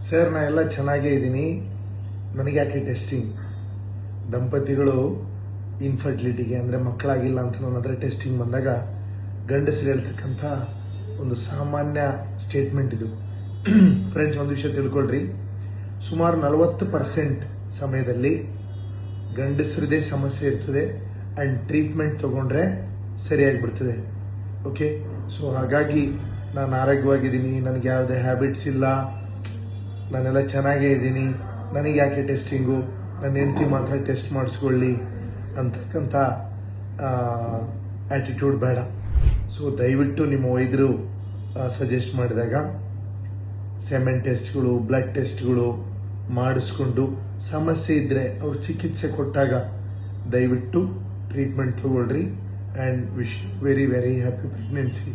Sir ನಾ ಎಲ್ಲ ಚೆನ್ನಾಗೇ ಇದ್ದೀನಿ, ನನಗೆ ಯಾಕೆ ಟೆಸ್ಟಿಂಗ್? ದಂಪತಿಗಳು ಇನ್ಫರ್ಟಿಲಿಟಿಗೆ ಅಂದರೆ ಮಕ್ಕಳಾಗಿಲ್ಲ ಅಂತ ನನ್ನ ಹತ್ರ ಟೆಸ್ಟಿಂಗ್ ಬಂದಾಗ ಗಂಡಸರು ಹೇಳ್ತಕ್ಕಂಥ ಒಂದು ಸಾಮಾನ್ಯ ಸ್ಟೇಟ್ಮೆಂಟ್ ಇದು. ಫ್ರೆಂಡ್ಸ್, ಒಂದು ವಿಷಯ ತಿಳ್ಕೊಳ್ರಿ, ಸುಮಾರು 40% ಸಮಯದಲ್ಲಿ ಗಂಡಸರದೇ ಸಮಸ್ಯೆ ಇರ್ತದೆ ಆ್ಯಂಡ್ ಟ್ರೀಟ್ಮೆಂಟ್ ತಗೊಂಡ್ರೆ ಸರಿಯಾಗಿಬಿಡ್ತದೆ. ಓಕೆ, ಸೊ ಹಾಗಾಗಿ ನಾನು ಆರೋಗ್ಯವಾಗಿದ್ದೀನಿ, ನನಗೆ ಯಾವುದೇ ಹ್ಯಾಬಿಟ್ಸ್ ಇಲ್ಲ, ನಾನೆಲ್ಲ ಚೆನ್ನಾಗೇ ಇದ್ದೀನಿ, ನನಗೆ ಯಾಕೆ ಟೆಸ್ಟಿಂಗು, ನನ್ನ ಹೆಂಡತಿ ಮಾತ್ರ ಟೆಸ್ಟ್ ಮಾಡಿಸ್ಕೊಳ್ಳಿ ಅಂತಕ್ಕಂಥ ಆ್ಯಟಿಟ್ಯೂಡ್ ಬೇಡ. ಸೊ ದಯವಿಟ್ಟು ನಿಮ್ಮ ವೈದ್ಯರು ಸಜೆಸ್ಟ್ ಮಾಡಿದಾಗ ಸೆಮೆನ್ ಟೆಸ್ಟ್ಗಳು, ಬ್ಲಡ್ ಟೆಸ್ಟ್ಗಳು ಮಾಡಿಸ್ಕೊಂಡು ಸಮಸ್ಯೆ ಇದ್ದರೆ ಅವ್ರು ಚಿಕಿತ್ಸೆ ಕೊಟ್ಟಾಗ ದಯವಿಟ್ಟು ಟ್ರೀಟ್ಮೆಂಟ್ ತಗೊಳ್ರಿ. And wish very very happy pregnancy.